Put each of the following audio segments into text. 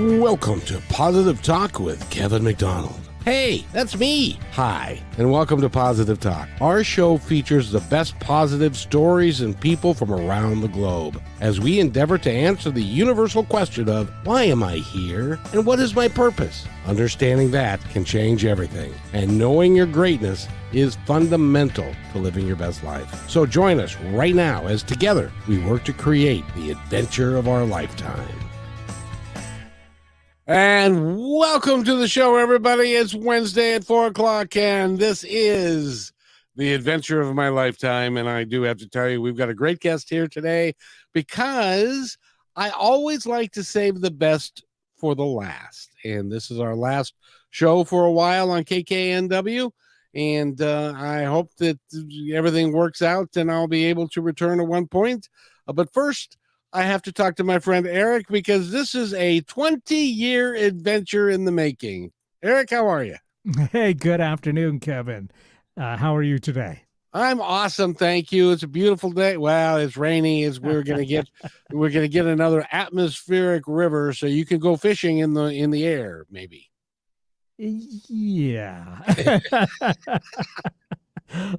Welcome to Positive Talk with Kevin McDonald. Hey, that's me. Hi, and welcome to Positive Talk. Our show features the best positive stories and people from around the globe as we endeavor to answer the universal question of why am I here and what is my purpose? Understanding that can change everything, and knowing your greatness is fundamental to living your best life. So join us right now as together we work to create the adventure of our lifetime. And welcome to the show, everybody. It's Wednesday at 4 o'clock, and this is the adventure of my lifetime. And I do have to tell you, we've got a great guest here today because I always like to save the best for the last. And this is our last show for a while on KKNW. And I hope that everything works out and I'll be able to return at one point. But first, I have to talk to my friend Eric because this is a 20-year adventure in the making. Eric, how are you? Hey, good afternoon, Kevin. How are you today? I'm awesome, thank you. It's a beautiful day. Well, it's rainy. We're gonna get another atmospheric river, so you can go fishing in the air, maybe. Yeah.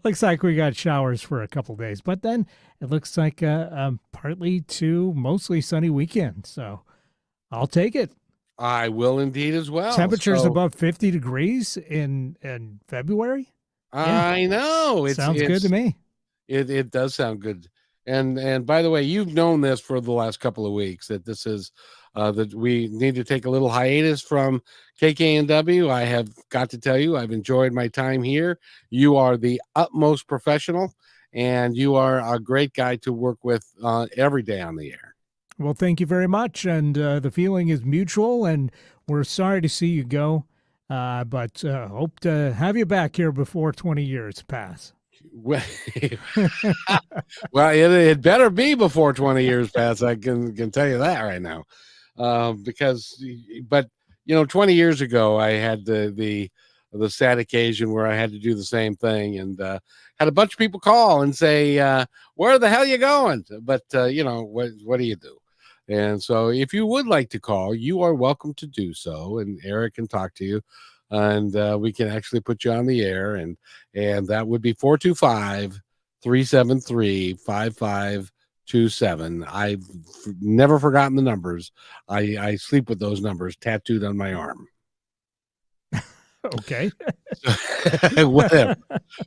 Looks like we got showers for a couple days, but then it looks like a partly to mostly sunny weekend. So I'll take it. I will indeed as well. Temperatures above 50 degrees in February. I know. Sounds good to me. It does sound good. And by the way, you've known this for the last couple of weeks that this is that we need to take a little hiatus from KKNW. I have got to tell you, I've enjoyed my time here. You are the utmost professional, and you are a great guy to work with every day on the air. Well, thank you very much. And the feeling is mutual, and we're sorry to see you go, but hope to have you back here before 20 years pass. Well, it better be before 20 years pass. I can tell you that right now. But 20 years ago, I had the sad occasion where I had to do the same thing, and had a bunch of people call and say, "Where the hell are you going?" But what do you do? And so, if you would like to call, you are welcome to do so, and Eric can talk to you, and we can actually put you on the air, and that would be 425-373-5527. I've never forgotten the numbers. I sleep with those numbers tattooed on my arm. Okay.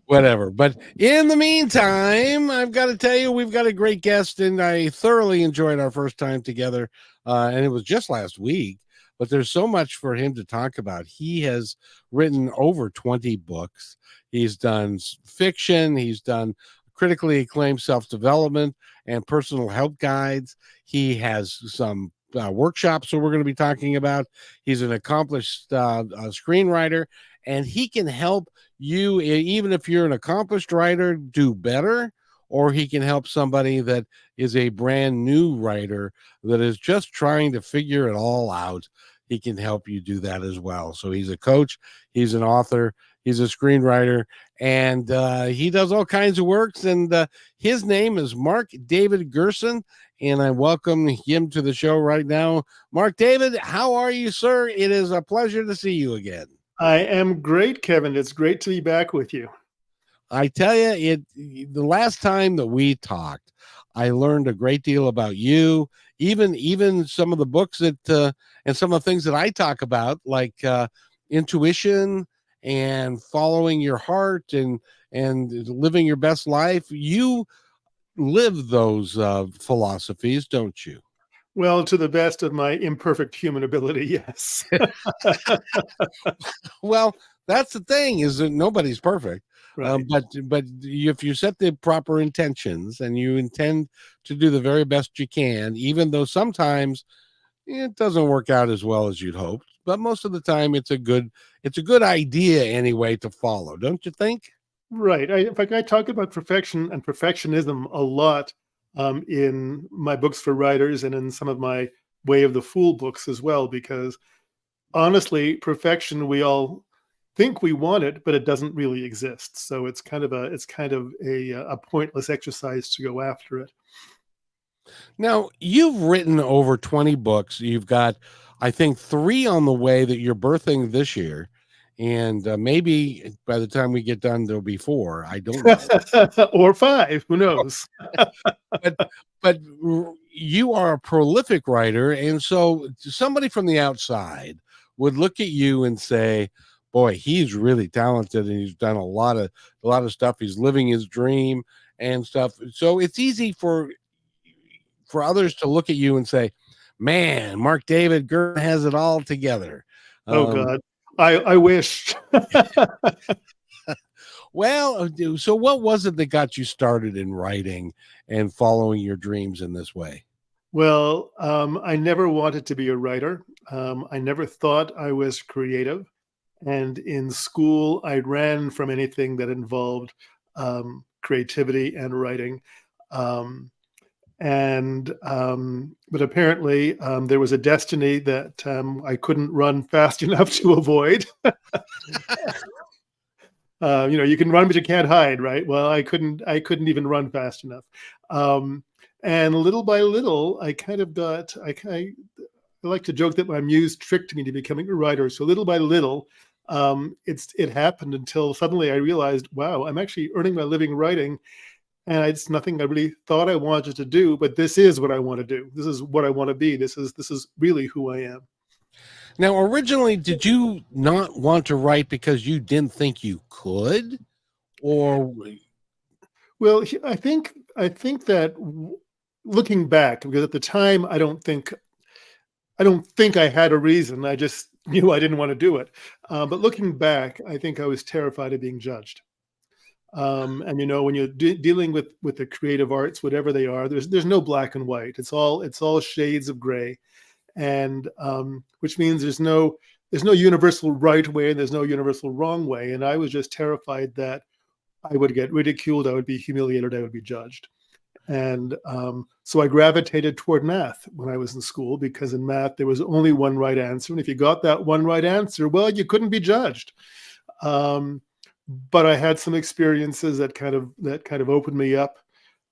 Whatever. But in the meantime, I've got to tell you, we've got a great guest, and I thoroughly enjoyed our first time together. And it was just last week, but there's so much for him to talk about. He has written over 20 books. He's done fiction. He's done critically acclaimed self-development and personal help guides. He has some workshops that we're going to be talking about. He's an accomplished screenwriter, and he can help you, even if you're an accomplished writer, do better, or he can help somebody that is a brand new writer that is just trying to figure it all out. He can help you do that as well. So he's a coach, he's an author, he's a screenwriter, and he does all kinds of works. And his name is Mark David Gerson, and I welcome him to the show right now. Mark David, how are you, sir? It is a pleasure to see you again. I am great, Kevin. It's great to be back with you. I tell you, the last time that we talked, I learned a great deal about you, even some of the books that and some of the things that I talk about, like intuition and following your heart and living your best life. You live those philosophies, don't you? Well, to the best of my imperfect human ability, yes. Well, that's the thing, is that nobody's perfect. Right. But if you set the proper intentions and you intend to do the very best you can, even though sometimes it doesn't work out as well as you'd hoped, but most of the time it's a good idea anyway to follow, don't you think? Right. In fact, I talk about perfection and perfectionism a lot in my books for writers and in some of my Way of the Fool books as well, because honestly, perfection, we all think we want it, but it doesn't really exist. So it's kind of a pointless exercise to go after it. Now, you've written over 20 books. You've got, I think 3 on the way that you're birthing this year, and maybe by the time we get done there'll be 4. I don't know. Or 5, who knows? But you are a prolific writer, and so somebody from the outside would look at you and say, "Boy, he's really talented, and he's done a lot of stuff. He's living his dream and stuff." So it's easy for others to look at you and say, "Man, Mark David Gerson has it all together." Oh God, I wish. Well, so what was it that got you started in writing and following your dreams in this way? Well, I never wanted to be a writer. I never thought I was creative. And in school, I ran from anything that involved creativity and writing. Um, but apparently, there was a destiny that I couldn't run fast enough to avoid. You can run, but you can't hide, right? Well, I couldn't even run fast enough. And little by little, I like to joke that my muse tricked me to becoming a writer. So little by little, it happened until suddenly I realized, wow, I'm actually earning my living writing, and it's nothing I really thought I wanted to do, but this is what I want to do. This is what I want to be. This is really who I am. Now, originally, did you not want to write because you didn't think you could, or Well, I think that looking back, because at the time I don't think I had a reason. I just knew I didn't want to do it. But looking back, I think I was terrified of being judged. And when you're dealing with the creative arts, whatever they are, there's no black and white. It's all shades of gray, and which means there's no universal right way and there's no universal wrong way. And I was just terrified that I would get ridiculed, I would be humiliated, I would be judged. And so I gravitated toward math when I was in school, because in math there was only one right answer, and if you got that one right answer, well, you couldn't be judged. But I had some experiences that kind of opened me up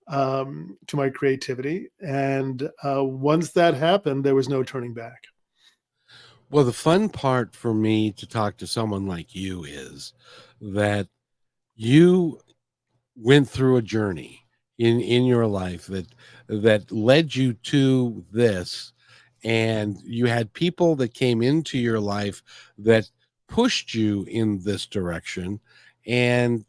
to my creativity, and once that happened, there was no turning back. well, the fun part for me to talk to someone like you is that you went through a journey in your life that led you to this, and you had people that came into your life that pushed you in this direction, and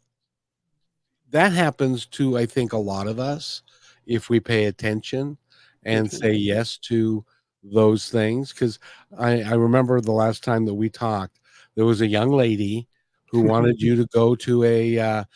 that happens to, I think, a lot of us if we pay attention and say yes to those things. Because I remember the last time that we talked, there was a young lady who wanted you to go to a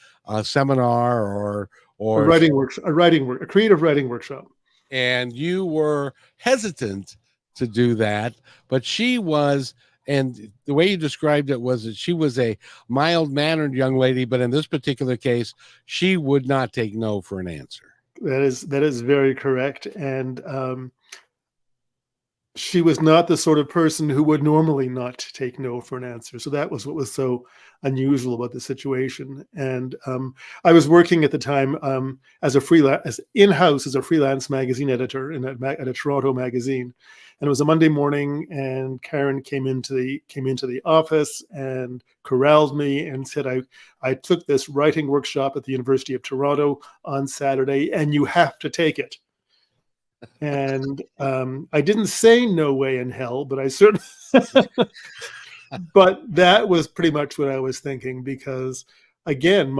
seminar or A creative writing workshop. and you were hesitant to do that, but she was, and the way you described it was that she was a mild-mannered young lady, but in this particular case, she would not take no for an answer. That is very correct. And she was not the sort of person who would normally not take no for an answer. So that was what was so unusual about the situation. And I was working at the time as in-house as a freelance magazine editor at a Toronto magazine. And it was a Monday morning, and Karen came into the office and corralled me and said, I took this writing workshop at the University of Toronto on Saturday, and you have to take it. And I didn't say no way in hell, but I certainly, but that was pretty much what I was thinking, because again,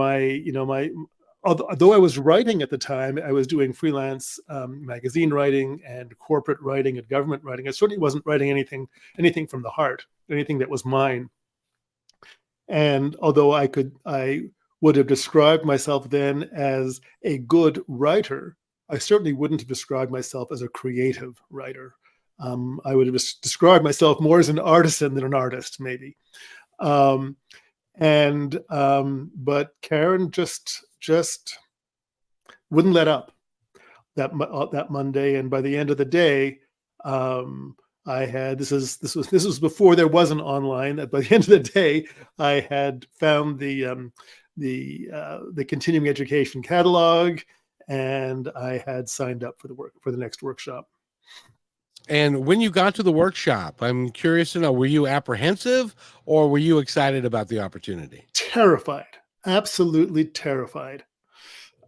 although I was writing at the time, I was doing freelance magazine writing and corporate writing and government writing. I certainly wasn't writing anything from the heart, anything that was mine. And although I would have described myself then as a good writer, I certainly wouldn't have described myself as a creative writer. I would have described myself more as an artisan than an artist, maybe. But Karen just wouldn't let up that Monday, and by the end of the day, I had this was before there was an online. By the end of the day, I had found the continuing education catalog, and I had signed up for the next workshop. And when you got to the workshop, I'm curious to know, were you apprehensive or were you excited about the opportunity? Terrified, absolutely terrified.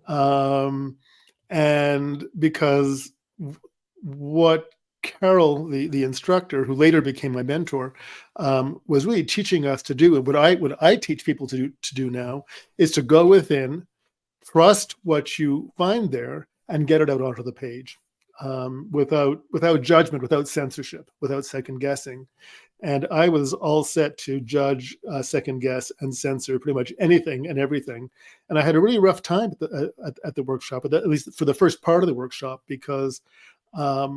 And because what Carol, the instructor, who later became my mentor, was really teaching us to do, and what I teach people to do now, is to go within, trust what you find there, and get it out onto the page, without judgment, without censorship, without second guessing. And I was all set to judge, second guess, and censor pretty much anything and everything. And I had a really rough time at the workshop, at least for the first part of the workshop, because I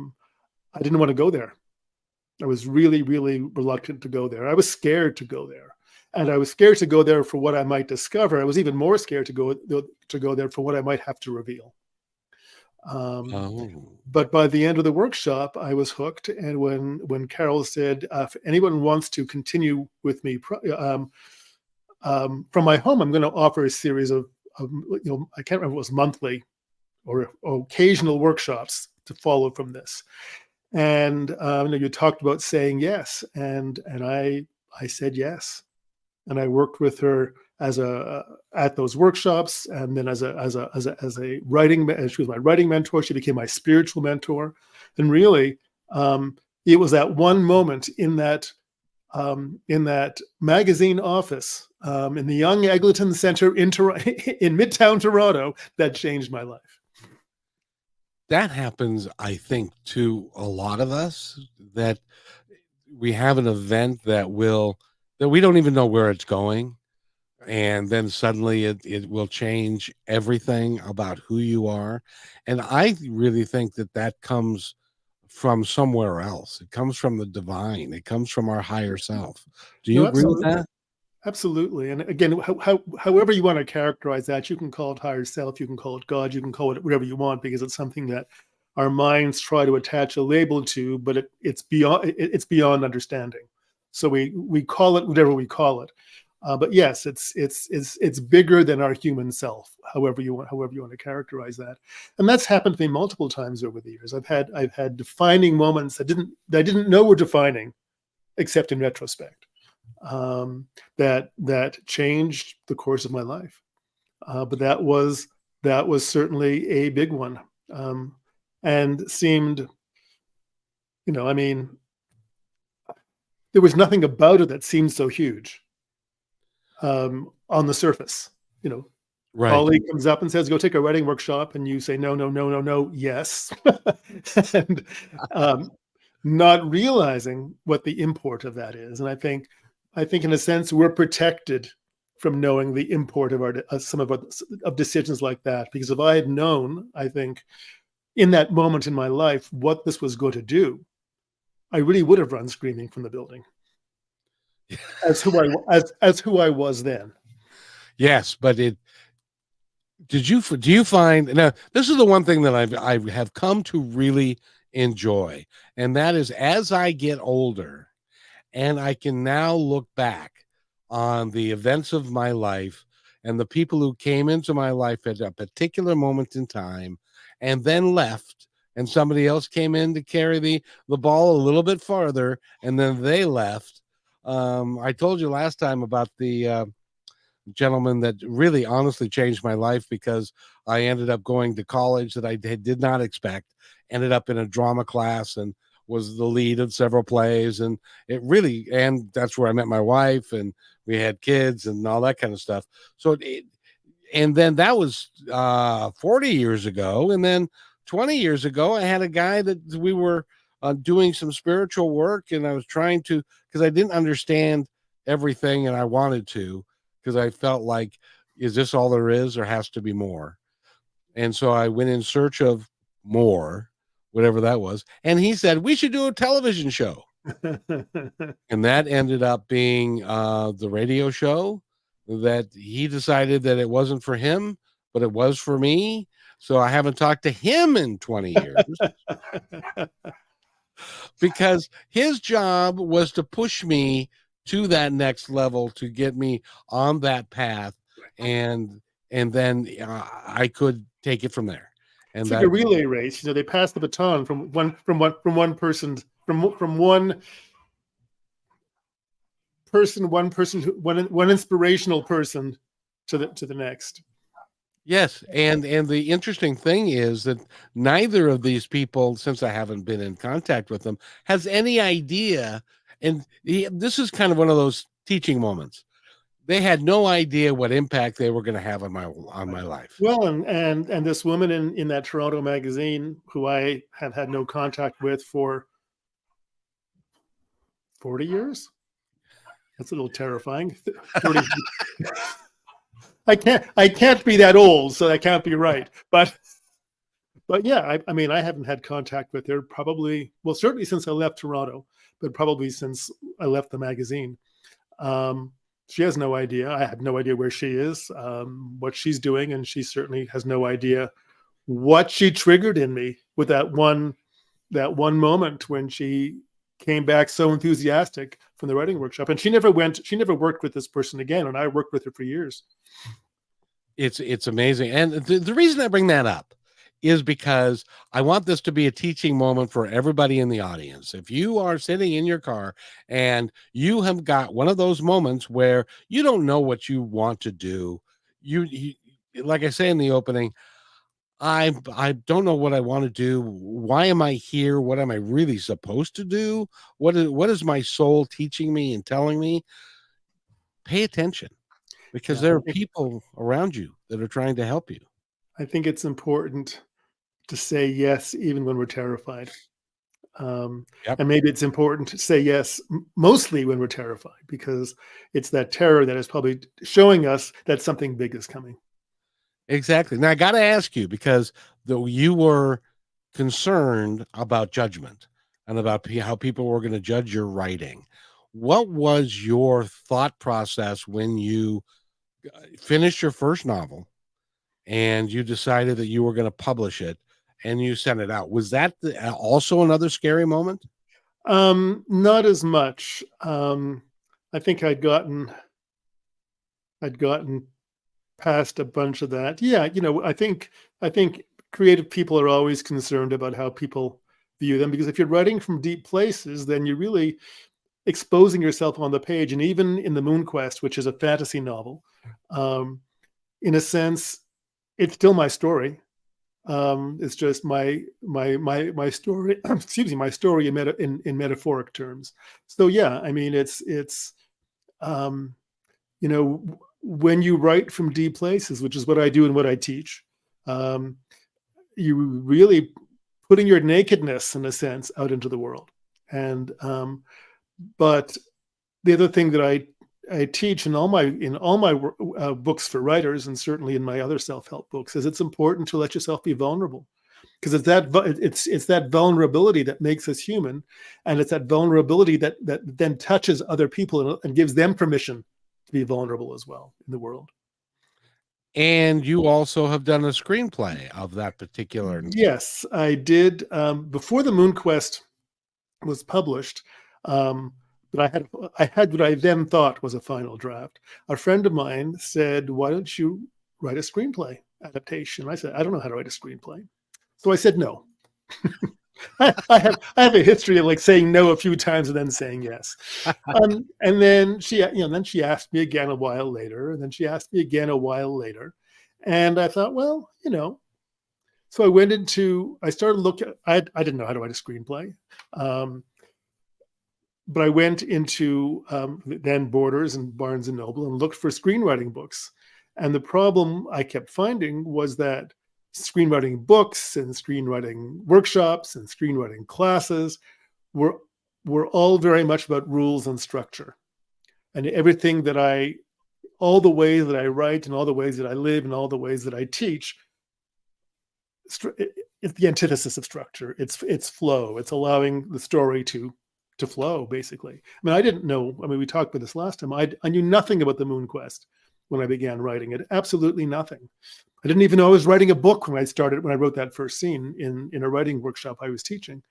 didn't want to go there. I was really, really reluctant to go there. I was scared to go there. And I was scared to go there for what I might discover. I was even more scared to go there for what I might have to reveal. But by the end of the workshop, I was hooked. And when Carol said, if anyone wants to continue with me from my home, I'm going to offer a series of I can't remember if it was monthly or occasional workshops to follow from this. And you talked about saying yes, and I said yes, and I worked with her at those workshops, and then as a writing. She was my writing mentor. She became my spiritual mentor, and really, it was that one moment in that magazine office in the Young Eglinton Center in Midtown Toronto that changed my life. That happens, I think, to a lot of us, that we have an event that we don't even know where it's going. And then suddenly it will change everything about who you are. And I really think that comes from somewhere else. It comes from the divine. It comes from our higher self. Do you agree with that? Absolutely. And again, however you want to characterize that, you can call it higher self, you can call it God, you can call it whatever you want, because it's something that our minds try to attach a label to, but it's beyond understanding. So we call it whatever we call it. But yes, it's bigger than our human self, however you want to characterize that. And that's happened to me multiple times over the years. I've had defining moments that I didn't know were defining, except in retrospect. That changed the course of my life. But that was certainly a big one, and seemed, there was nothing about it that seemed so huge on the surface. Right. Colleague comes up and says, "Go take a writing workshop," and you say, "No, yes," and not realizing what the import of that is. And I think in a sense we're protected from knowing the import of some of decisions like that, because if I had known, I think, in that moment in my life what this was going to do, I really would have run screaming from the building. as who I was then. Yes, but do you find, now this is the one thing that I have come to really enjoy, and that is, as I get older and I can now look back on the events of my life and the people who came into my life at a particular moment in time and then left, and somebody else came in to carry the ball a little bit farther, and then they left. I told you last time about the gentleman that really honestly changed my life, because I ended up going to college that I did not expect, ended up in a drama class and was the lead of several plays, and and that's where I met my wife, and we had kids and all that kind of stuff. So and then that was 40 years ago. And then 20 years ago, I had a guy that we were doing some spiritual work, and I was trying to, because I didn't understand everything, and I wanted to, because I felt like, is this all there is, or has to be more? And so I went in search of more, whatever that was. And he said, we should do a television show. And that ended up being the radio show that he decided that it wasn't for him, but it was for me. So I haven't talked to him in 20 years because his job was to push me to that next level, to get me on that path. And then I could take it from there. And it's that, like a relay race. They pass the baton from one person, one inspirational person to the next. yes, and the interesting thing is that neither of these people, since I haven't been in contact with them, has any idea. And this is kind of one of those teaching moments. They had no idea what impact they were going to have on my life. Well, and this woman in that Toronto magazine, who I have had no contact with for 40 years. That's a little terrifying. 30. I can't be that old, so that can't be right. But yeah, I mean, I haven't had contact with her probably, well, certainly since I left Toronto, but probably since I left the magazine. She has no idea. I have no idea where she is, what she's doing, and she certainly has no idea what she triggered in me with that one moment when she came back so enthusiastic from the writing workshop. And she never worked with this person again, and I worked with her for years. It's amazing. And the reason I bring that up is because I want this to be a teaching moment for everybody in the audience. If you are sitting in your car and you have got one of those moments where you don't know what you want to do, you like I say in the opening, I don't know what I want to do. Why am I here? What am I really supposed to do? What is my soul teaching me and telling me? Pay attention, because there are people around you that are trying to help you. I think it's important to say yes, even when we're terrified. And maybe it's important to say yes, mostly when we're terrified, because it's that terror that is probably showing us that something big is coming. Exactly. Now I got to ask you, because though you were concerned about judgment and about how people were going to judge your writing, what was your thought process when you finished your first novel and you decided that you were going to publish it and you sent it out? Was that also another scary moment? Not as much. I think I'd gotten past a bunch of that. Yeah, I think creative people are always concerned about how people view them, because if you're writing from deep places, then you're really exposing yourself on the page. And even in the Moon Quest, which is a fantasy novel, in a sense, it's still my story. It's just my story. Excuse me, my story in metaphoric terms. So yeah, I mean, it's when you write from deep places, which is what I do and what I teach, you really putting your nakedness, in a sense, out into the world. And but the other thing that I teach in all my books for writers, and certainly in my other self-help books, is it's important to let yourself be vulnerable, because it's that vulnerability that makes us human, and it's that vulnerability that then touches other people and gives them permission to be vulnerable as well in the world. And you also have done a screenplay of that particular. Yes, I did. Before the Moon Quest was published, but I had what I then thought was a final draft. A friend of mine said, "Why don't you write a screenplay adaptation?" I said, "I don't know how to write a screenplay." So I said no. I have a history of like saying no a few times and then saying yes. And then she asked me again a while later, and then she asked me again a while later. And I thought, well, so I started looking. I didn't know how to write a screenplay. But I went into then Borders and Barnes and Noble and looked for screenwriting books. And the problem I kept finding was that screenwriting books and screenwriting workshops and screenwriting classes were all very much about rules and structure. And everything that all the ways that I write and all the ways that I live and all the ways that I teach, it's the antithesis of structure. It's flow. It's allowing the story to flow, basically. I mean, I didn't know. I mean, we talked about this last time. I knew nothing about the Moon Quest when I began writing it. Absolutely nothing. I didn't even know I was writing a book when I wrote that first scene in a writing workshop I was teaching.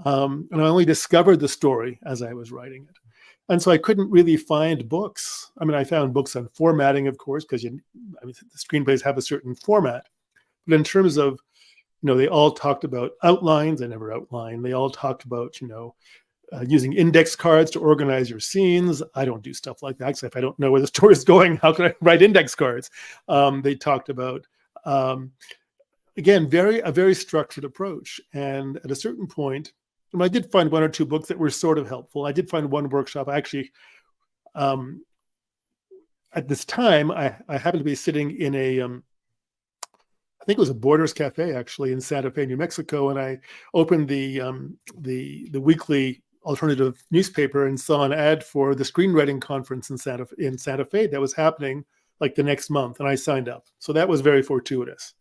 And I only discovered the story as I was writing it. And so I couldn't really find books. I mean, I found books on formatting, of course, because the screenplays have a certain format. But in terms of they all talked about outlines. I never outline. They all talked about, using index cards to organize your scenes. I don't do stuff like that. So if I don't know where the story is going, how can I write index cards? They talked about, again, a very structured approach. And at a certain point, and I did find one or two books that were sort of helpful. I did find one workshop. Actually, at this time, I happened to be sitting in I think it was a Borders Cafe actually in Santa Fe, New Mexico, and I opened the weekly alternative newspaper and saw an ad for the screenwriting conference in Santa Fe that was happening like the next month, and I signed up. So that was very fortuitous,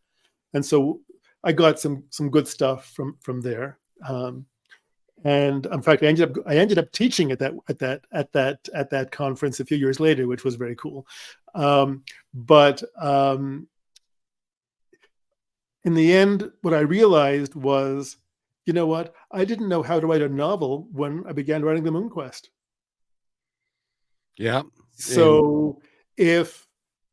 and so I got some good stuff from there. And in fact, I ended up teaching at that conference a few years later, which was very cool. But in the end, what I realized was, you know what? I didn't know how to write a novel when I began writing The Moon Quest. Yeah. So if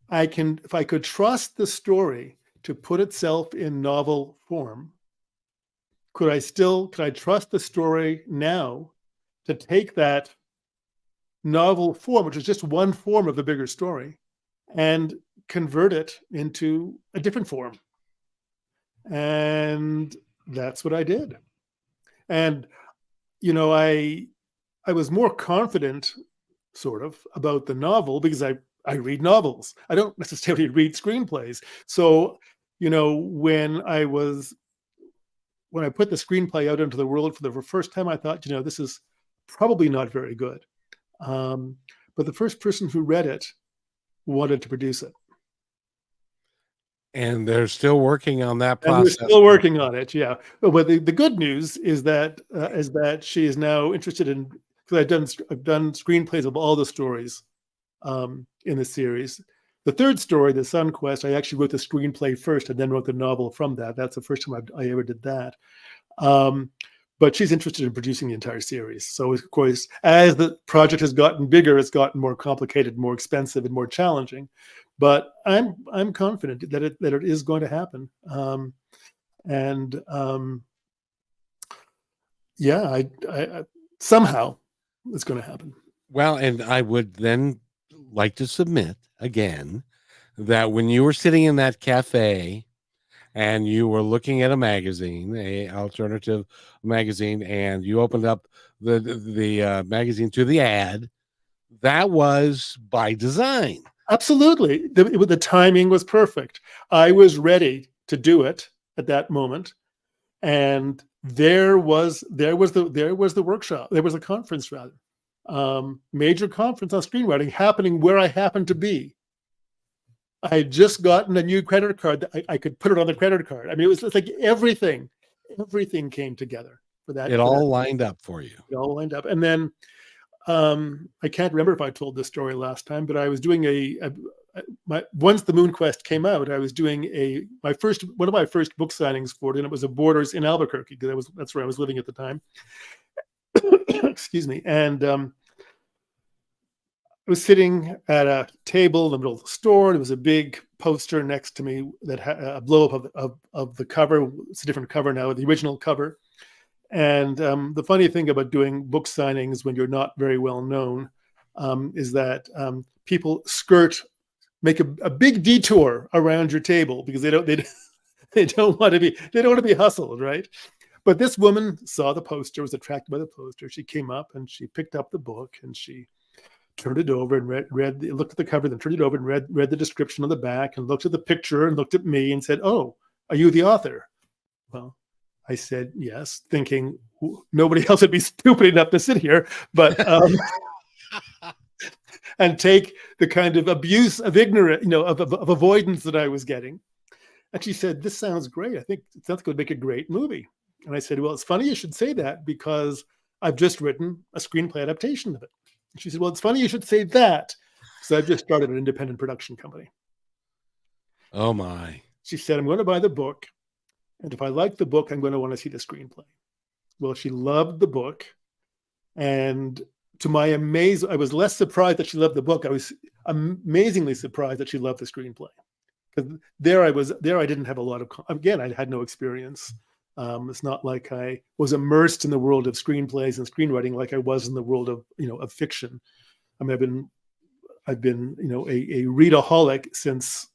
I could trust the story to put itself in novel form, could I trust the story now to take that novel form, which is just one form of the bigger story, and convert it into a different form? And that's what I did. And, I was more confident, sort of, about the novel because I read novels. I don't necessarily read screenplays. So, when I put the screenplay out into the world for the first time, I thought, this is probably not very good. But the first person who read it wanted to produce it. And they're still working on that process. And we're still working on it, yeah. But the good news is that she is now interested in, because I've done screenplays of all the stories in the series. The third story, The Sun Quest, I actually wrote the screenplay first and then wrote the novel from that. That's the first time I ever did that. But she's interested in producing the entire series. So, of course, as the project has gotten bigger, it's gotten more complicated, more expensive, and more challenging. But I'm confident that it is going to happen. I somehow it's going to happen. Well, and I would then like to submit again that when you were sitting in that cafe and you were looking at a magazine, a alternative magazine, and you opened up the magazine to the ad, that was by design. Absolutely. The timing was perfect. I was ready to do it at that moment. And there was the workshop. There was a conference, rather. Major conference on screenwriting happening where I happened to be. I had just gotten a new credit card that I could put it on the credit card. I mean, it was like everything came together for that. It all lined up for you. It all lined up. And then I can't remember if I told this story last time, but I was doing once The Moon Quest came out, I was doing one of my first book signings for it, and it was a Borders in Albuquerque, because that's where I was living at the time. Excuse me. And I was sitting at a table in the middle of the store. There was a big poster next to me that had a blow-up of the cover. It's a different cover now, the original cover. And the funny thing about doing book signings when you're not very well known is that people make a big detour around your table because they don't want to be hustled, right? But this woman saw the poster, was attracted by the poster. She came up and she picked up the book and she turned it over and looked at the cover, then turned it over and read the description on the back and looked at the picture and looked at me and said, "Oh, are you the author?" Well, I said yes, thinking nobody else would be stupid enough to sit here, but and take the kind of abuse of ignorance, of avoidance that I was getting. And she said, "This sounds great. I think it sounds going to make a great movie." And I said, "Well, it's funny you should say that because I've just written a screenplay adaptation of it." And she said, "Well, it's funny you should say that because I've just started an independent production company." Oh my. She said, "I'm going to buy the book. And if I like the book, I'm going to want to see the screenplay." Well, she loved the book. And to my amazement, I was less surprised that she loved the book. I was amazingly surprised that she loved the screenplay. because there I didn't have a lot of, again, I had no experience. It's not like I was immersed in the world of screenplays and screenwriting like I was in the world of, of fiction. I mean, I've been, a readaholic since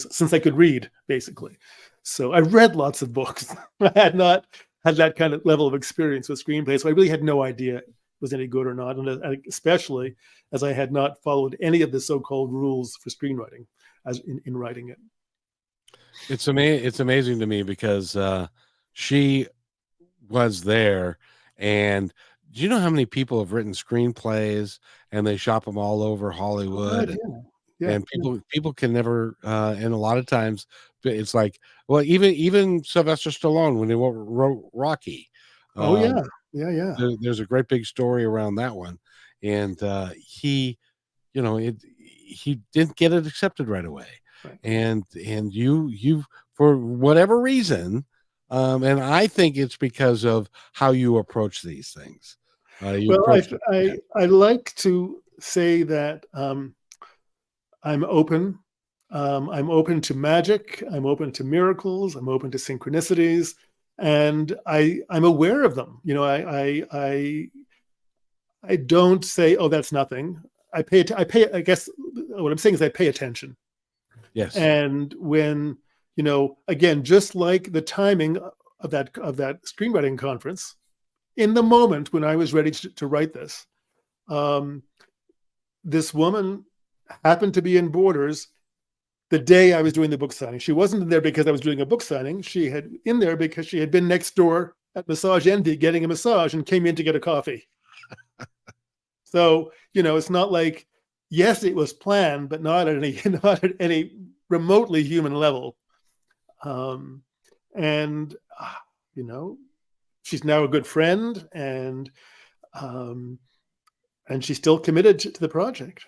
since I could read, basically. So I read lots of books. I had not had that kind of level of experience with screenplays, so I really had no idea it was any good or not, and especially as I had not followed any of the so-called rules for screenwriting as in writing it. It's amazing to me because she was there, and do you know how many people have written screenplays and they shop them all over Hollywood? And people can never and a lot of times it's like, well, even Sylvester Stallone when he wrote Rocky. There's a great big story around that one, and he didn't get it accepted right away. Right. And you for whatever reason, and I think it's because of how you approach these things. I like to say that I'm open. I'm open to magic. I'm open to miracles. I'm open to synchronicities, and I'm aware of them. I don't say, "Oh, that's nothing." I pay. I guess what I'm saying is I pay attention. Yes. And when again, just like the timing of that screenwriting conference, in the moment when I was ready to write this, this woman happened to be in Borders the day I was doing the book signing. She wasn't there because I was doing a book signing. She had in there because she had been next door at Massage Envy getting a massage and came in to get a coffee. So, it's not like, yes, it was planned, but not at any remotely human level. And she's now a good friend, and she's still committed to the project.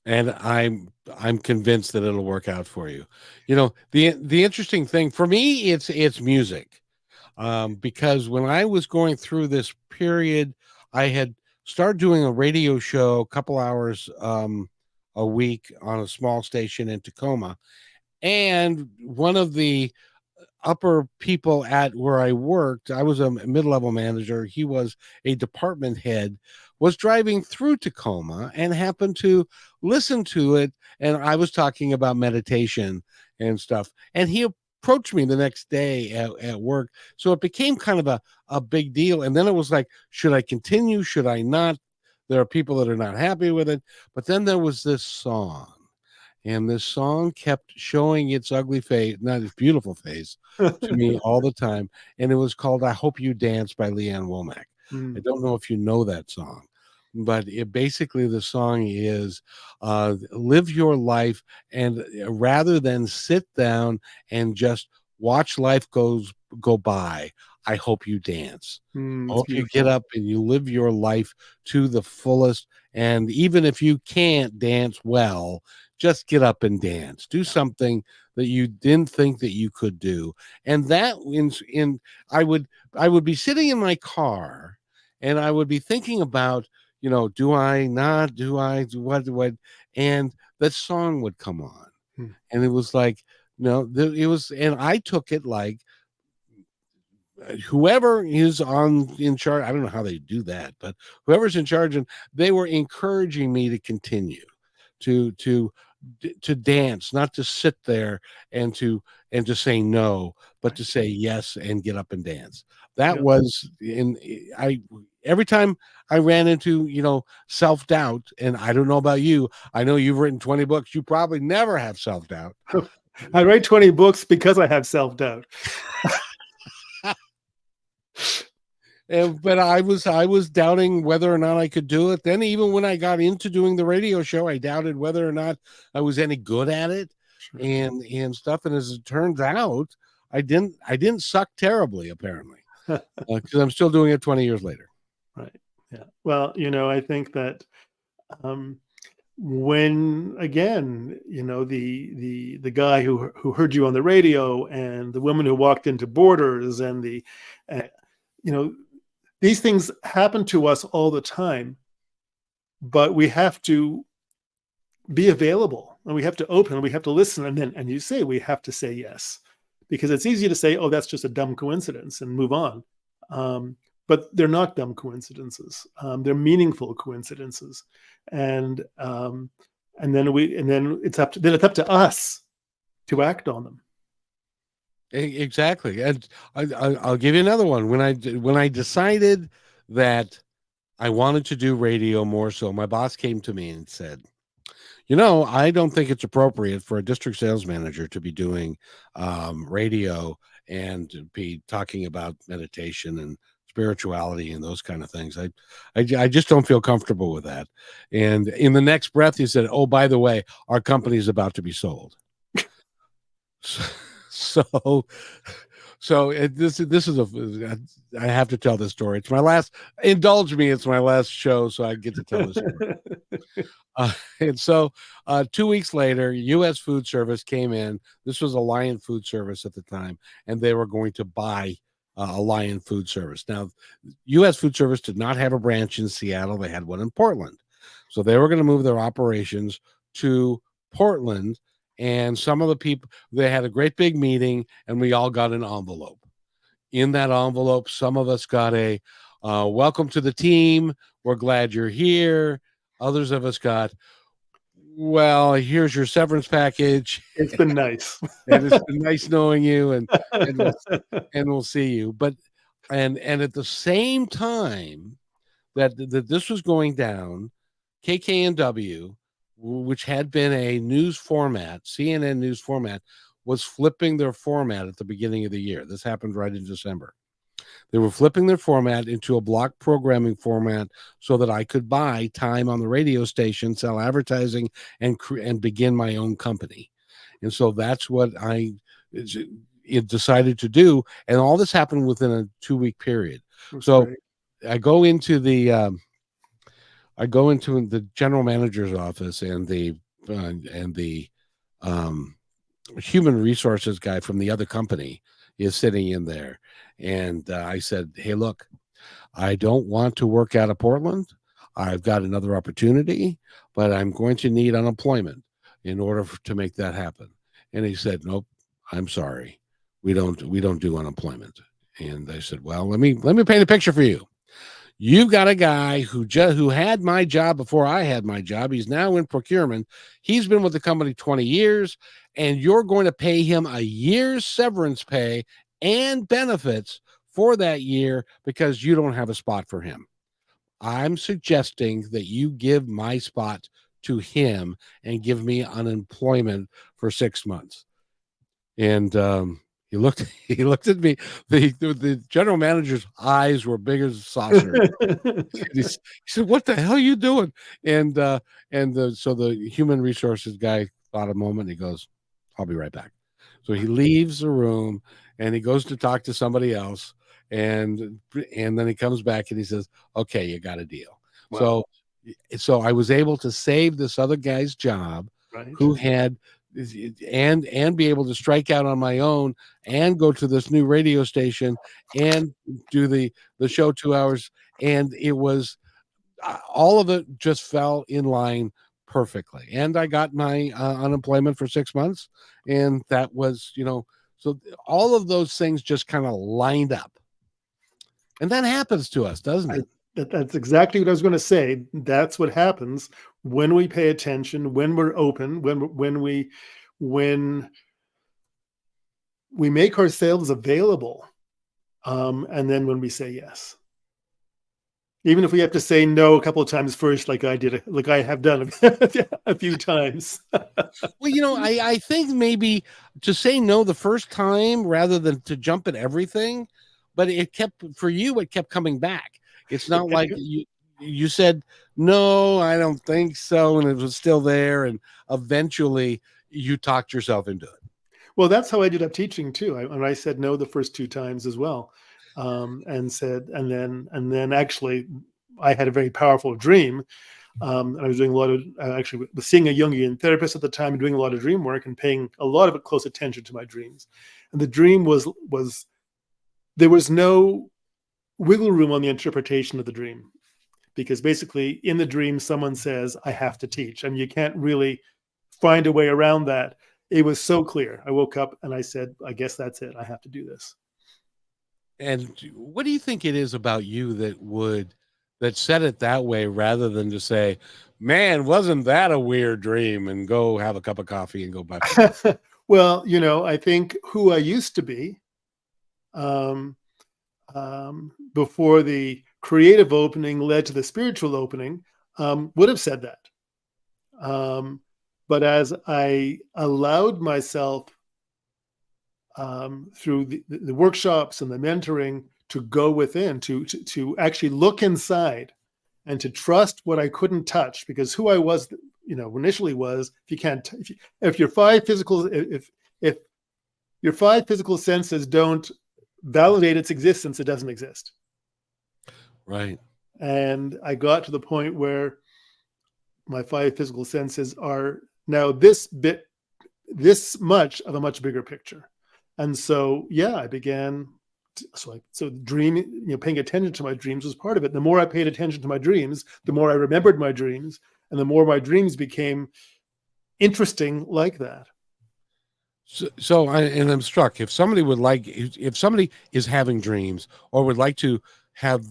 And I'm convinced that it'll work out for you. The interesting thing for me, it's music, because when I was going through this period, I had started doing a radio show, a couple hours a week on a small station in Tacoma, and one of the upper people at where I worked, I was a mid-level manager, he was a department head, was driving through Tacoma and happened to listen to it, and I was talking about meditation and stuff, and he approached me the next day at work, so it became kind of a big deal. And then it was like, should I continue, should I not? There are people that are not happy with it. But then there was this song, and this song kept showing its ugly face, not its beautiful face, to me all the time. And it was called "I Hope You Dance" by Leanne Womack. I don't know if you know that song, but basically the song is live your life, and rather than sit down and just watch life go by, I hope you dance. I hope you get up and you live your life to the fullest. And even if you can't dance well, just get up and dance. Do something that you didn't think that you could do. And that I would be sitting in my car, and I would be thinking about, do I not, do I, what, and that song would come on. And it was like, it was, and I took it like, whoever is in charge, I don't know how they do that, but whoever's in charge, and they were encouraging me to continue to dance, not to sit there and to say no, but to say yes and get up and dance. That was every time I ran into, self-doubt, and I don't know about you, I know you've written 20 books, you probably never have self-doubt. I write 20 books because I have self-doubt. But I was doubting whether or not I could do it. Then even when I got into doing the radio show, I doubted whether or not I was any good at it, and stuff. And as it turns out, I didn't suck terribly, apparently, because I'm still doing it 20 years later. Right. Yeah. Well, I think that when again, the guy who heard you on the radio, and the woman who walked into Borders, and these things happen to us all the time, but we have to be available. and we have to open, and we have to listen, and you say we have to say yes, because it's easy to say, oh, that's just a dumb coincidence and move on. But they're not dumb coincidences. They're meaningful coincidences, and then it's up to us to act on them. Exactly. And I'll give you another one. When I decided that I wanted to do radio more, so my boss came to me and said, I don't think it's appropriate for a district sales manager to be doing radio and be talking about meditation and spirituality and those kind of things. I just don't feel comfortable with that. And in the next breath, he said, oh, by the way, our company is about to be sold. This is I have to tell this story. It's my last, indulge me. It's my last show, so I get to tell this story. And so 2 weeks later, U.S. Food Service came in. This was Alliant Food Service at the time, and they were going to buy Alliant Food Service. Now, U.S. Food Service did not have a branch in Seattle. They had one in Portland. So they were going to move their operations to Portland. And some of the people, they had a great big meeting, and we all got an envelope. In that envelope, some of us got a welcome to the team. We're glad you're here. Others of us got, well, here's your severance package. It's been nice. And it's been nice knowing you, and we'll see you. But and at the same time that this was going down, KKNW, which had been a news format, CNN news format, was flipping their format at the beginning of the year. This happened right in December. They were flipping their format into a block programming format so that I could buy time on the radio station, sell advertising, and begin my own company. And so that's what I decided to do. And all this happened within a 2-week period. So great. I go into the general manager's office, and the human resources guy from the other company is sitting in there. And I said, hey, look, I don't want to work out of Portland. I've got another opportunity, but I'm going to need unemployment in order to make that happen. And he said, nope, I'm sorry. We don't do unemployment. And I said, well, let me paint a picture for you. You've got a guy who had my job before I had my job. He's now in procurement. He's been with the company 20 years, and you're going to pay him a year's severance pay and benefits for that year because you don't have a spot for him. I'm suggesting that you give my spot to him and give me unemployment for 6 months. And he looked at me. The general manager's eyes were big as a saucer. He said, "What the hell are you doing?" So the human resources guy thought a moment. And he goes, "I'll be right back." So he leaves the room and he goes to talk to somebody else, and then he comes back and he says, "Okay, you got a deal." Wow. So I was able to save this other guy's job, right, who had and be able to strike out on my own and go to this new radio station and do the show 2 hours. And it was all of it just fell in line perfectly. And I got my unemployment for 6 months. And that was, so all of those things just kind of lined up. And that happens to us, doesn't it? That's exactly what I was going to say. That's what happens when we pay attention, when we're open, when we make ourselves available, and then when we say yes. Even if we have to say no a couple of times first, like I have done a few times. Well, I think maybe to say no the first time rather than to jump at everything, but it kept coming back. It's not like you said, no, I don't think so. And it was still there. And eventually you talked yourself into it. Well, that's how I ended up teaching too. I said no the first 2 times as well. And then actually I had a very powerful dream. I was doing a lot of, actually was seeing a Jungian therapist at the time and doing a lot of dream work and paying a lot of close attention to my dreams. And the dream was there was no wiggle room on the interpretation of the dream, because basically in the dream, someone says, I have to teach. I mean, you can't really find a way around that. It was so clear. I woke up and I said, I guess that's it. I have to do this. And what do you think it is about you that said it that way rather than to say, man, wasn't that a weird dream, and go have a cup of coffee and go back to bed? Well, I think who I used to be um, before the creative opening led to the spiritual opening would have said that. But as I allowed myself through the workshops and the mentoring to go within, to actually look inside and to trust what I couldn't touch, because who I was, initially was, if your five physical senses don't validate its existence, it doesn't exist. Right. And I got to the point where my five physical senses are now this much of a much bigger picture. And so, I began. So dream, paying attention to my dreams was part of it. The more I paid attention to my dreams, the more I remembered my dreams, and the more my dreams became interesting like that. So I'm struck. If somebody if somebody is having dreams or would like to have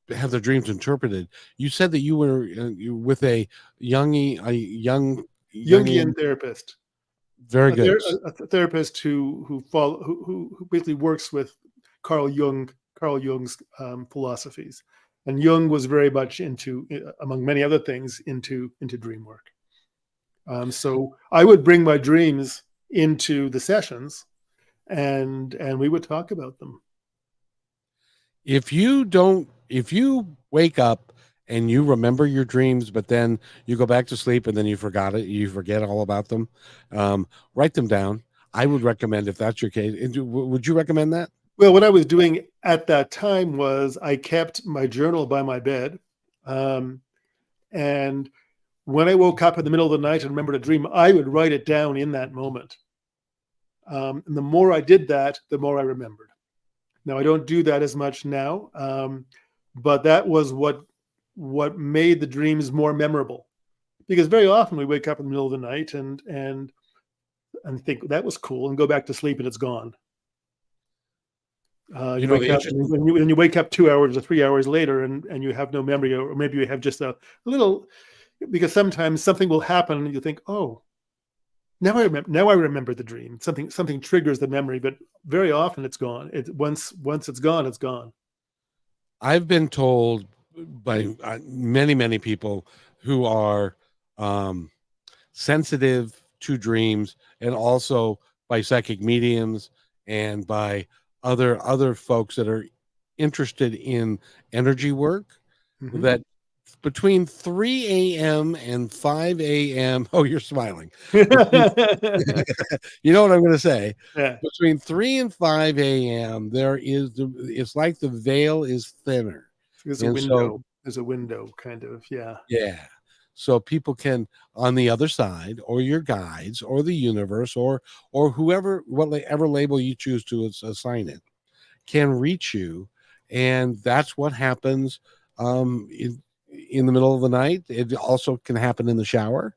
their dreams interpreted, you said that you were with a Jungian therapist. Very good. A therapist who basically works with Carl Jung's philosophies, and Jung was very much into, among many other things, into dream work. So I would bring my dreams into the sessions, and we would talk about them. If you wake up and you remember your dreams, but then you go back to sleep and then you forget all about them, write them down. I would recommend, if that's your case. Would you recommend that? Well, what I was doing at that time was I kept my journal by my bed. And when I woke up in the middle of the night and remembered a dream, I would write it down in that moment. And the more I did that, the more I remembered. Now, I don't do that as much now, but that was what made the dreams more memorable. Because very often we wake up in the middle of the night and think that was cool and go back to sleep and it's gone. You wake up and you wake up 2 hours or 3 hours later and you have no memory, or maybe you have just a little, because sometimes something will happen and you think, oh, now I remember the dream. Something triggers the memory, but very often it's gone. Once it's gone, it's gone. I've been told by many people who are sensitive to dreams, and also by psychic mediums and by other folks that are interested in energy work, mm-hmm. that between 3 a.m. and 5 a.m. Oh, you're smiling. You know what I'm going to say. Yeah. Between 3 and 5 a.m. it's like the veil is thinner. There's a window. There's a window, kind of. Yeah. Yeah. So people can, on the other side, or your guides, or the universe, or whoever, whatever label you choose to assign it, can reach you, and that's what happens in the middle of the night. It also can happen in the shower.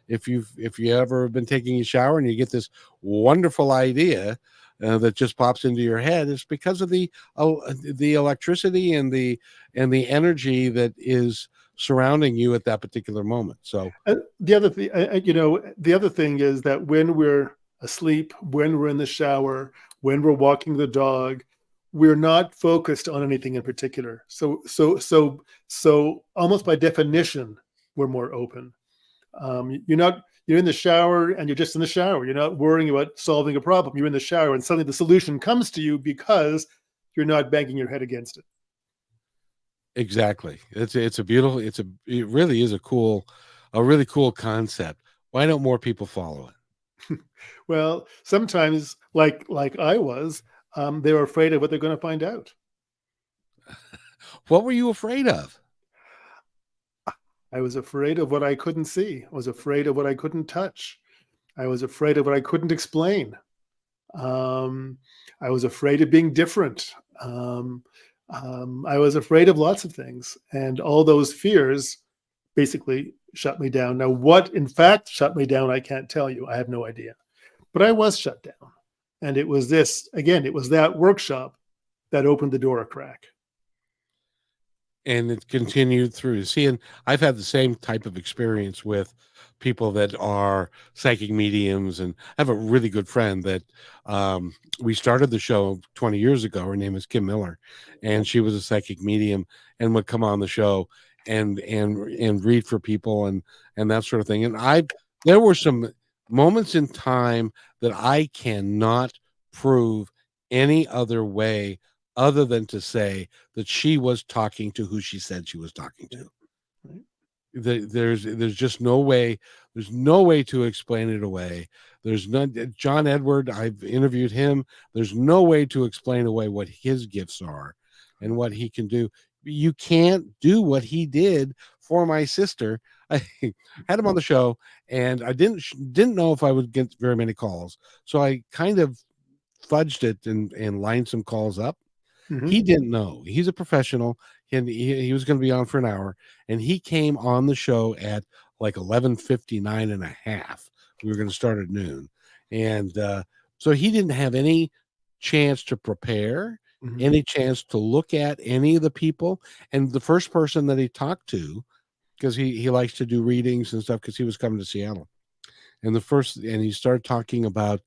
If you ever been taking a shower and you get this wonderful idea that just pops into your head, it's because of the electricity and the energy that is surrounding you at that particular moment. So the other thing is that when we're asleep, when we're in the shower, when we're walking the dog, we're not focused on anything in particular. So almost by definition, we're more open. You're in the shower and you're just in the shower. You're not worrying about solving a problem. You're in the shower and suddenly the solution comes to you because you're not banging your head against it. Exactly. It's a beautiful, it really is a really cool concept. Why don't more people follow it? Well, sometimes like I was, they're afraid of what they're going to find out. What were you afraid of? I was afraid of what I couldn't see. I was afraid of what I couldn't touch. I was afraid of what I couldn't explain. I was afraid of being different. I was afraid of lots of things. And all those fears basically shut me down. Now, what in fact shut me down, I can't tell you. I have no idea. But I was shut down. And it was that workshop that opened the door a crack. And it continued through. See, and I've had the same type of experience with people that are psychic mediums, and I have a really good friend that we started the show 20 years ago. Her name is Kim Miller, and she was a psychic medium and would come on the show and read for people and that sort of thing. And there were some moments in time that I cannot prove any other way other than to say that she was talking to who she said she was talking to. Right. There's just no way. There's no way to explain it away. There's none. John Edward, I've interviewed him. There's no way to explain away what his gifts are and what he can do. You can't do what he did for my sister. I had him on the show, and I didn't know if I would get very many calls, so I kind of fudged it and lined some calls up. Mm-hmm. He didn't know. He's a professional, and he was going to be on for an hour, and he came on the show at like 11:59 and a half. We were going to start at noon, and so he didn't have any chance to prepare, Mm-hmm. any chance to look at any of the people. And the first person that he talked to, because he likes to do readings and stuff, because he was coming to Seattle, and he started talking about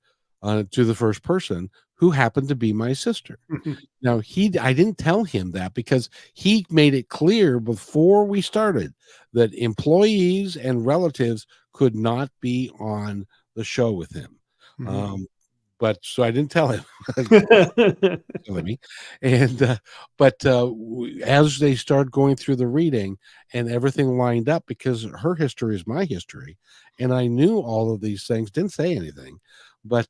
to the first person, who happened to be my sister. Now, I didn't tell him that, because he made it clear before we started that employees and relatives could not be on the show with him. Mm-hmm. But so I didn't tell him. And but as they started going through the reading and everything lined up, because her history is my history, and I knew all of these things, didn't say anything, but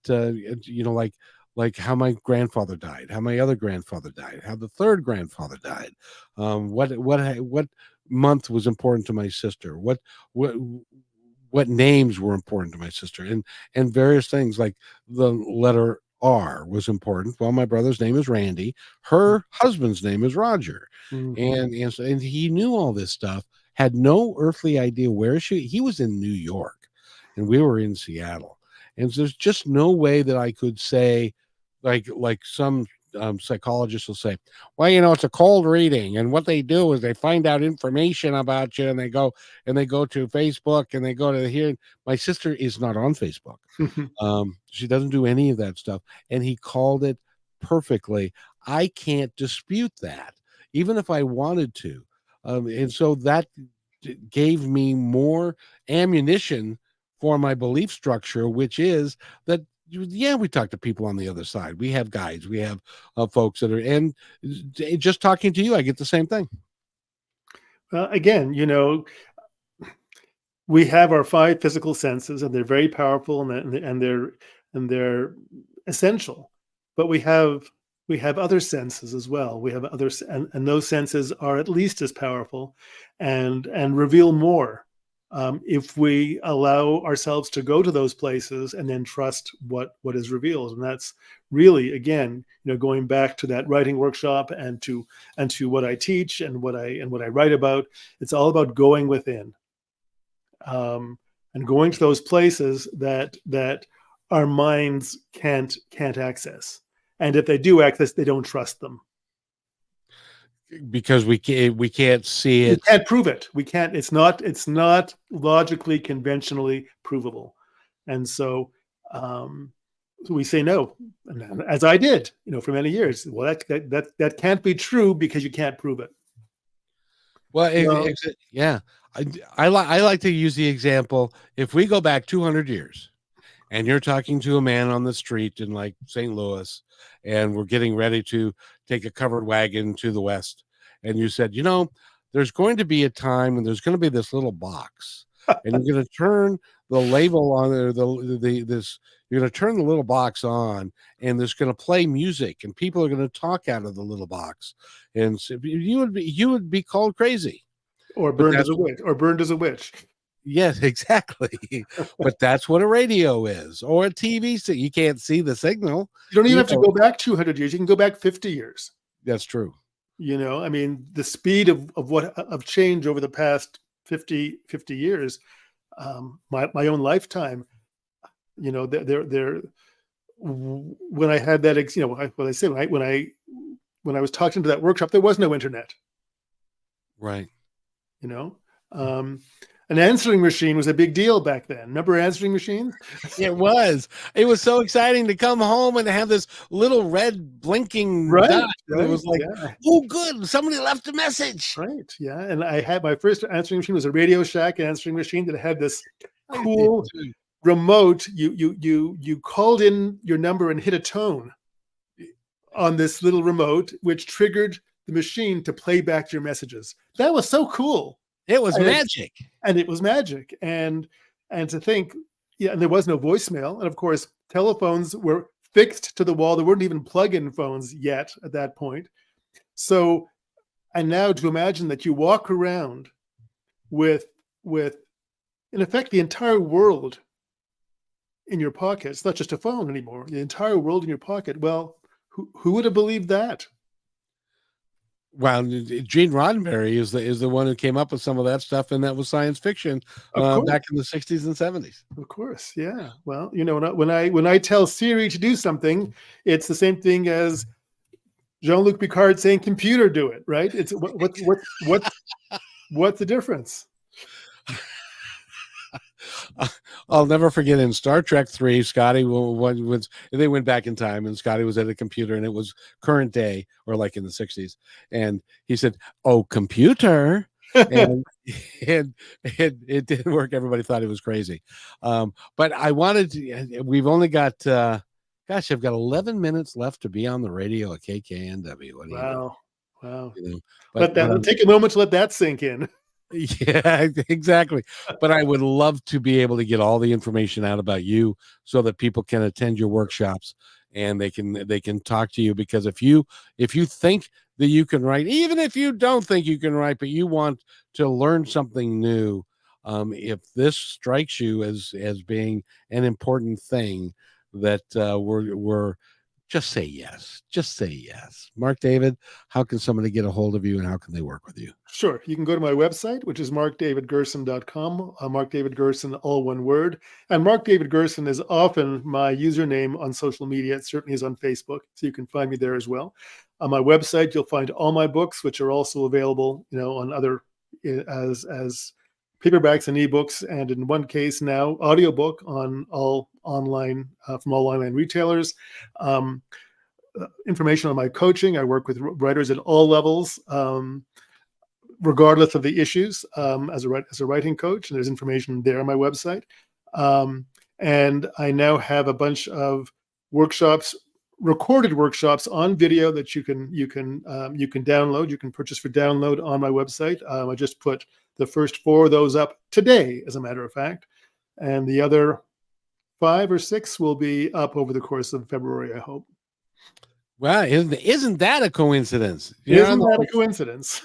like how my grandfather died, how my other grandfather died, how the third grandfather died, what month was important to my sister, what names were important to my sister, and various things, like the letter R was important. Well, my brother's name is Randy. Her husband's name is Roger. Mm-hmm. And he knew all this stuff, had no earthly idea where he was in New York, and we were in Seattle. And so there's just no way that I could say, like some psychologists will say, well, it's a cold reading, and what they do is they find out information about you, and they go to Facebook, and they go to here. My sister is not on Facebook. She doesn't do any of that stuff, and he called it perfectly. I can't dispute that, even if I wanted to. And so that gave me more ammunition for my belief structure, which is that, yeah, we talk to people on the other side. We have guides. We have folks that are, and just talking to you, I get the same thing. Again, we have our 5 physical senses, and they're very powerful, and they're essential. But we have other senses as well. We have others, and those senses are at least as powerful, and reveal more. If we allow ourselves to go to those places and then trust what is revealed. And that's really, again, going back to that writing workshop and to what I teach and what I write about. It's all about going within, and going to those places that our minds can't access. And if they do access, they don't trust them. Because we can't see it. We can't prove it. We can't. It's not logically, conventionally provable, and so we say no. And as I did, for many years. Well, that can't be true because you can't prove it. Well, yeah, I like to use the example. If we go back 200 years, and you're talking to a man on the street in like St. Louis, and we're getting ready to take a covered wagon to the west, and you said, there's going to be a time when there's going to be this little box, and you're going to turn the label on there, you're going to turn the little box on, and there's going to play music, and people are going to talk out of the little box, and so you would be called crazy, or burned as a witch. Yes, exactly. But that's what a radio is, or a TV. So you can't see the signal. You don't even have to go back 200 years. You can go back 50 years. That's true. I mean, the speed of change over the past 50 years, my own lifetime, you know, when I had that, you know, what I said, when I was talking to that workshop, there was no internet, Right. you know. An answering machine was a big deal back then. Remember answering machines? It was. It was so exciting to come home and have this little red blinking dot. And it was like, oh, good, somebody left a message. Right. Yeah. And I had my first answering machine was a Radio Shack answering machine that had this cool remote. You called in your number and hit a tone on this little remote, which triggered the machine to play back your messages. That was so cool. It was magic. And it was magic. And to think, yeah, and there was no voicemail. And of course, telephones were fixed to the wall. There weren't even plug-in phones yet at that point. So, and now to imagine that you walk around with in effect, the entire world in your pocket. It's not just a phone anymore. The entire world in your pocket. Well, who would have believed that? Well, Gene Roddenberry is the one who came up with some of that stuff, and that was science fiction back in the 60s and 70s. Of course, yeah. Well, you know, when I tell Siri to do something, it's the same thing as Jean-Luc Picard saying "computer, do it." Right? It's what's the difference? I'll never forget in Star Trek 3, Scotty, when they went back in time and Scotty was at a computer and it was current day or like in the 60s. And he said, "Oh, computer." and it didn't work. Everybody thought it was crazy. But I wanted to, we've only got, gosh, I've got 11 minutes left to be on the radio at KKNW. What do you know? Wow. You know, but take a moment to let that sink in. Yeah, exactly. But I would love to be able to get all the information out about you so that people can attend your workshops and they can talk to you, because if you think that you can write, even if you don't think you can write, but you want to learn something new, if this strikes you as being an important thing, that we're just say yes. Just say yes. Mark David, how can somebody get a hold of you and how can they work with you? Sure. You can go to my website, which is markdavidgerson.com. Mark David Gerson, all one word. And Mark David Gerson is often my username on social media. It certainly is on Facebook, so you can find me there as well. On my website, you'll find all my books, which are also available, you know, on other as paperbacks and ebooks, and in one case now, audiobook on all online from all online retailers. Information on my coaching. I work with writers at all levels, regardless of the issues, as a writing coach. And there's information there on my website. And I now have a bunch of workshops, recorded workshops on video that you can download. You can purchase for download on my website. I just put the first 4 of those up today, as a matter of fact, and the other 5 or 6 will be up over the course of February, I hope. Wow, isn't that a coincidence? Isn't that a coincidence?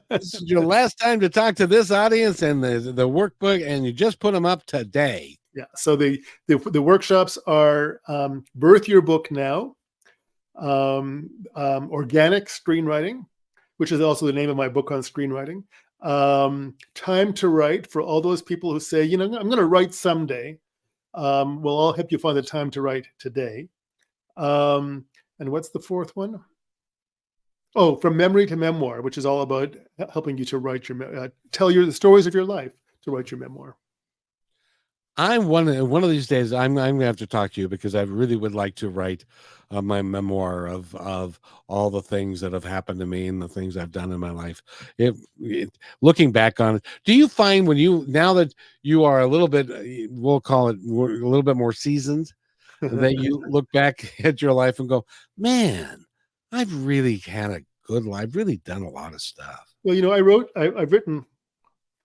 This is your last time to talk to this audience and the workbook, and you just put them up today. Yeah. So the workshops are Birth Your Book Now, Organic Screenwriting, which is also the name of my book on screenwriting. Time to Write, for all those people who say, you know, I'm going to write someday. Well, I'll help you find the time to write today. And what's the 4th one? Oh, From Memory to Memoir, which is all about helping you to write your tell the stories of your life, to write your memoir. I'm one of these days. I'm gonna have to talk to you, because I really would like to write my memoir of all the things that have happened to me and the things I've done in my life. Looking back on it, do you find now that you are a little bit, we'll call it a little bit more seasoned, that you look back at your life and go, man, I've really had a good life. I've really done a lot of stuff. Well, you know, I've written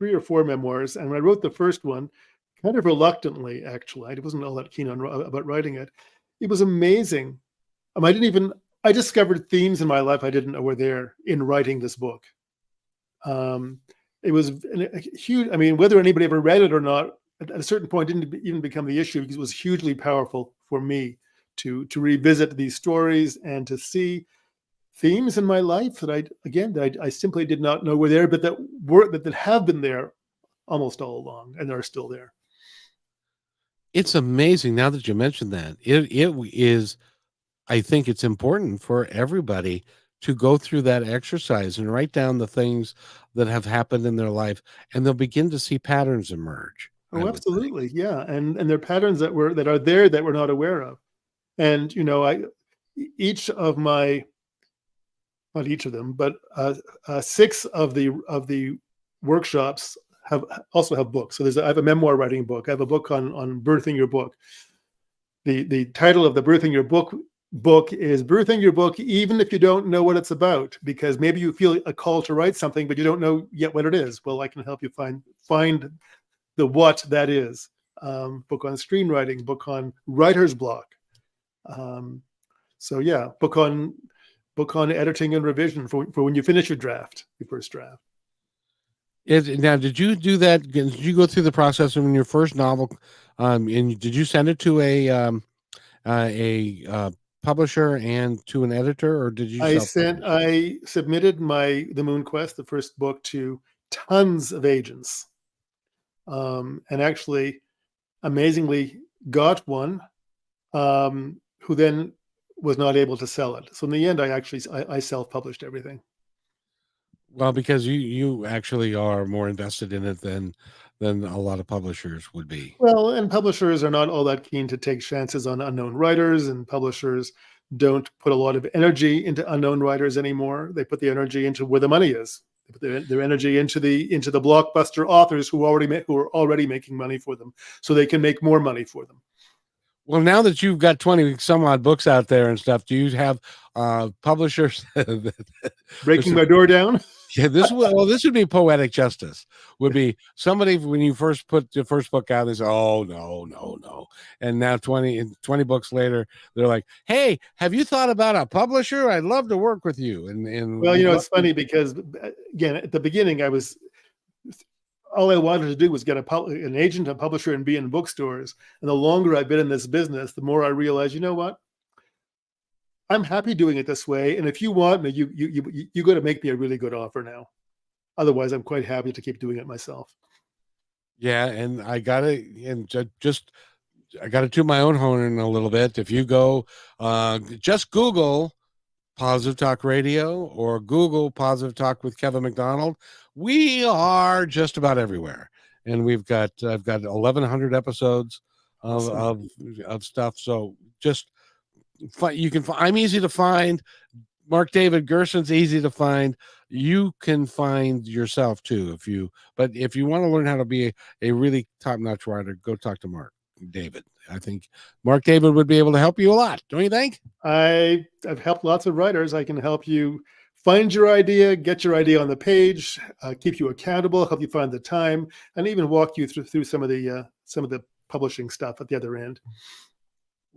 3 or 4 memoirs, and when I wrote the first one, kind of reluctantly, actually, I wasn't all that keen about writing it. It was amazing. I discovered themes in my life I didn't know were there in writing this book. It was a huge, I mean, whether anybody ever read it or not, at a certain point didn't even become the issue, because it was hugely powerful for me to revisit these stories and to see themes in my life that I simply did not know were there, but that have been there almost all along, and they're still there. It's amazing now that you mentioned that. It is, I think it's important for everybody to go through that exercise and write down the things that have happened in their life, and they'll begin to see patterns emerge. I Oh, would think. absolutely, yeah, and there are patterns that are there that we're not aware of, and each of my, not each of them, but 6 of the workshops also have books. So I have a memoir writing book. I have a book on birthing your book. The title of the birthing your book is Birthing Your Book, even if you don't know what it's about, because maybe you feel a call to write something, but you don't know yet what it is. Well, I can help you find the what that is. Book on screenwriting, book on writer's block. So yeah, book on editing and revision for when you finish your first draft. Now, did you do that? Did you go through the process in your first novel? And did you send it to a publisher and to an editor, or did you? I submitted The Moon Quest, the first book, to tons of agents, and actually, amazingly, got one, who then was not able to sell it. So in the end, I self-published everything. Well, because you actually are more invested in it than a lot of publishers would be. Well, and publishers are not all that keen to take chances on unknown writers, and publishers don't put a lot of energy into unknown writers anymore. They put the energy into where the money is. They put their energy into the blockbuster authors who are already making money for them, so they can make more money for them. Well, now that you've got 20 some odd books out there and stuff, do you have publishers breaking my door down? Yeah, this would be poetic justice. Would be somebody when you first put the first book out, they say, "Oh no," and now 20 books later, they're like, "Hey, have you thought about a publisher? I'd love to work with you." And well, it's funny because again, at the beginning, all I wanted to do was get an agent, a publisher, and be in bookstores. And the longer I've been in this business, the more I realize, you know what? I'm happy doing it this way. And if you want me, you got to make me a really good offer now. Otherwise, I'm quite happy to keep doing it myself. Yeah, and I gotta toot my own horn in a little bit. If you go, just Google Positive Talk Radio or Google Positive Talk with Kevin McDonald. We are just about everywhere, and I've got 1,100 episodes of stuff. So just you can. I'm easy to find. Mark David Gerson's easy to find. You can find yourself too but if you want to learn how to be a really top-notch writer, go talk to Mark David. I think Mark David would be able to help you a lot. Don't you think? I've helped lots of writers. I can help you find your idea, get your idea on the page, keep you accountable, help you find the time, and even walk you through some of the publishing stuff at the other end.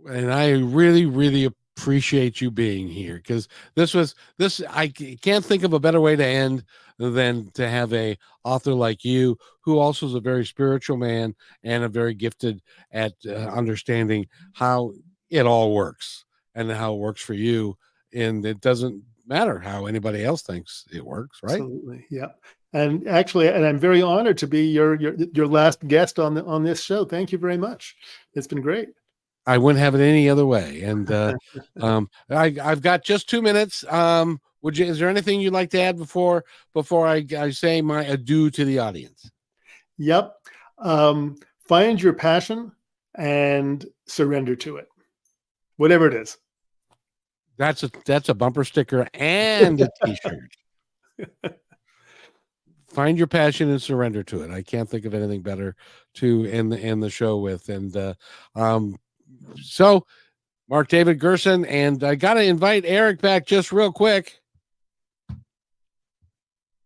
And I really, really appreciate you being here, because I can't think of a better way to end than to have a author like you, who also is a very spiritual man and a very gifted at understanding how it all works and how it works for you. And it doesn't matter how anybody else thinks it works, right? Absolutely, yeah. And actually, I'm very honored to be your last guest on this show. Thank you very much. It's been great. I wouldn't have it any other way. And I've got just 2 minutes. Is there anything you'd like to add before I say my adieu to the audience? Yep. Find your passion and surrender to it, whatever it is. That's a bumper sticker and a t-shirt. Find your passion and surrender to it. I can't think of anything better to end the show with. And so Mark David Gerson, and I got to invite Eric back just real quick.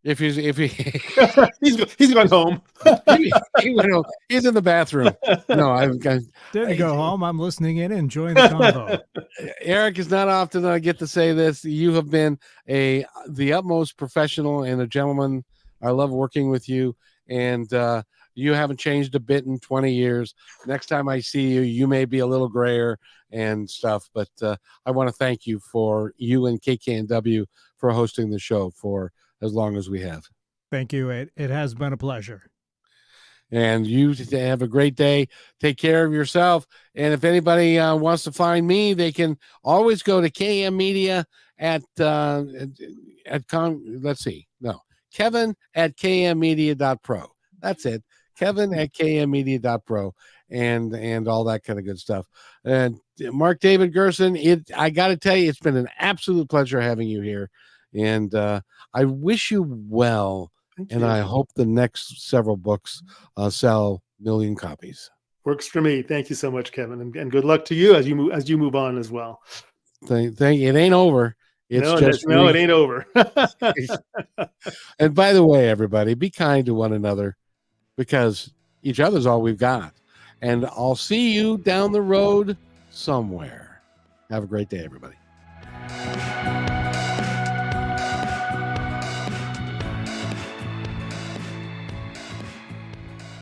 If he he's gone home. he went home. He's in the bathroom. No, didn't go home. I'm listening in and enjoying the convo. Eric, is not often I get to say this. You have been the utmost professional and a gentleman. I love working with you, and you haven't changed a bit in 20 years. Next time I see you, you may be a little grayer and stuff, but I want to thank you and KKNW for hosting the show for as long as we have. Thank you. It has been a pleasure. And you have a great day. Take care of yourself. And if anybody wants to find me, they can always go to KM Media Kevin at kmmedia.pro. That's it. Kevin at kmmedia.pro and all that kind of good stuff. And Mark David Gerson, I got to tell you, it's been an absolute pleasure having you here. And I wish you well. And I hope the next several books sell 1 million copies. Works for me. Thank you so much, Kevin, and good luck to you as you move on as well. Thank it ain't over. It's it ain't over. And by the way, everybody, be kind to one another, because each other's all we've got. And I'll see you down the road somewhere. Have a great day, everybody.